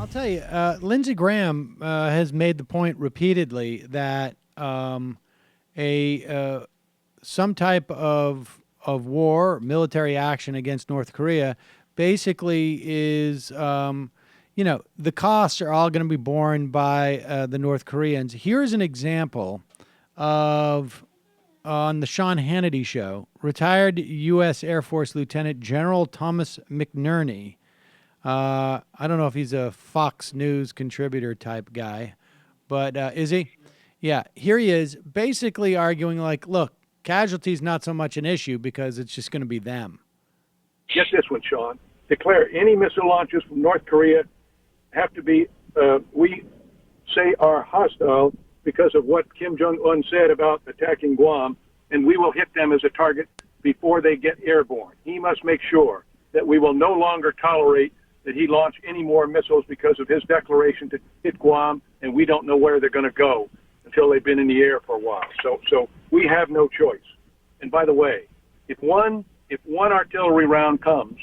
I'll tell you, Lindsey Graham has made the point repeatedly that some type of war, military action against North Korea, basically is, the costs are all going to be borne by the North Koreans. Here's an example of, on the Sean Hannity show, retired U.S. Air Force Lieutenant General Thomas McInerny. I don't know if he's a Fox News contributor type guy, but is he? Yeah, here he is basically arguing like, look, casualties not so much an issue because it's just going to be them. Get this one, Sean. Declare any missile launches from North Korea have to be, we say, are hostile because of what Kim Jong-un said about attacking Guam, and we will hit them as a target before they get airborne. He must make sure that we will no longer tolerate that he launch any more missiles because of his declaration to hit Guam, and we don't know where they're going to go until they've been in the air for a while. So we have no choice. And by the way, if one artillery round comes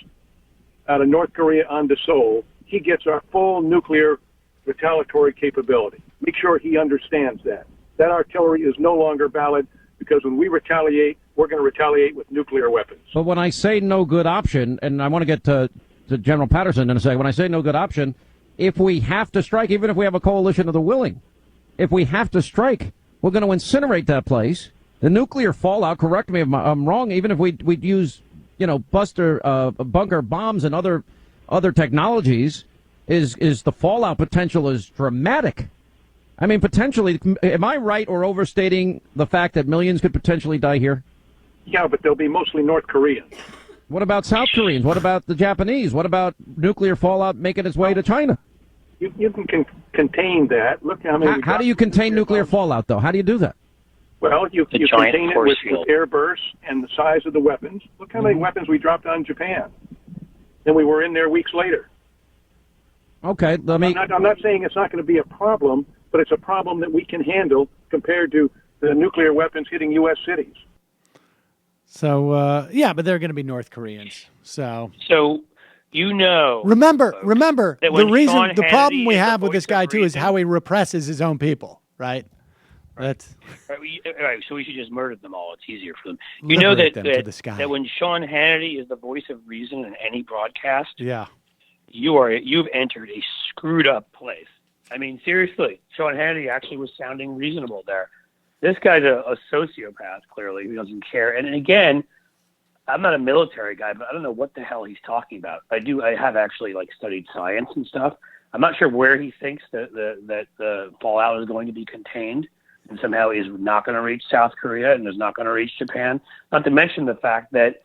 out of North Korea onto Seoul, he gets our full nuclear retaliatory capability. Make sure he understands that. That artillery is no longer valid because when we retaliate, we're going to retaliate with nuclear weapons. But when I say no good option, and I want to get to General Patterson in a second, when I say no good option, if we have to strike, even if we have a coalition of the willing, if we have to strike, we're going to incinerate that place. The nuclear fallout, correct me if I'm wrong, even if we'd use, bunker bombs and other technologies, is the fallout potential is dramatic. I mean, potentially, am I right or overstating the fact that millions could potentially die here? Yeah, but they'll be mostly North Koreans. What about South Koreans? What about the Japanese? What about nuclear fallout making its way to China? You can contain that. Look how many. How do you contain nuclear fallout, though? How do you do that? Well, you contain it with air bursts and the size of the weapons. Look how many weapons we dropped on Japan. Then we were in there weeks later. Okay, I'm not saying it's not going to be a problem, but it's a problem that we can handle compared to the nuclear weapons hitting U.S. cities. So, but they're going to be North Koreans. So remember, the problem we have with this guy too is how he represses his own people, right? Right. So we should just murder them all. It's easier for them. You know that when Sean Hannity is the voice of reason in any broadcast, you've entered a screwed up place. I mean, seriously, Sean Hannity actually was sounding reasonable there. This guy's a sociopath, clearly, who doesn't care. And again, I'm not a military guy, but I don't know what the hell he's talking about. I have actually studied science and stuff. I'm not sure where he thinks that the fallout is going to be contained and somehow is not going to reach South Korea and is not going to reach Japan. Not to mention the fact that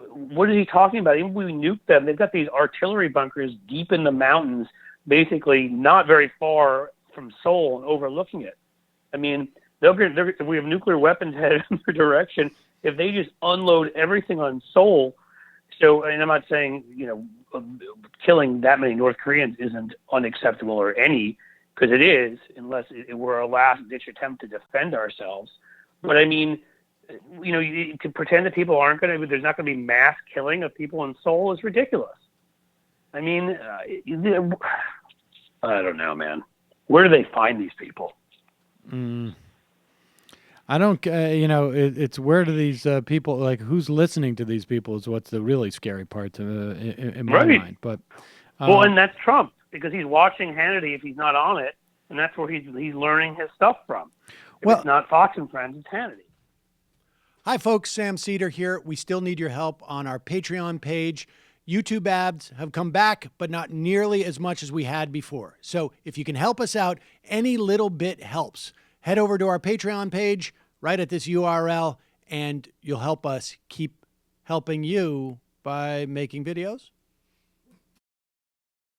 what is he talking about? Even when we nuke them, they've got these artillery bunkers deep in the mountains, basically not very far from Seoul and overlooking it. I mean, if we have nuclear weapons headed in their direction, if they just unload everything on Seoul, and I'm not saying, killing that many North Koreans isn't unacceptable or any, because it is, unless it were a last-ditch attempt to defend ourselves. But I mean, to pretend that people there's not going to be mass killing of people in Seoul is ridiculous. I mean, I don't know, man. Where do they find these people? I don't, it's where do these people, who's listening to these people is what's the really scary part in my mind. But and that's Trump, because he's watching Hannity if he's not on it, and that's where he's learning his stuff from. If it's not Fox and Friends, it's Hannity. Hi, folks. Sam Seder here. We still need your help on our Patreon page. YouTube ads have come back, but not nearly as much as we had before. So if you can help us out, any little bit helps. Head over to our Patreon page right at this URL, and you'll help us keep helping you by making videos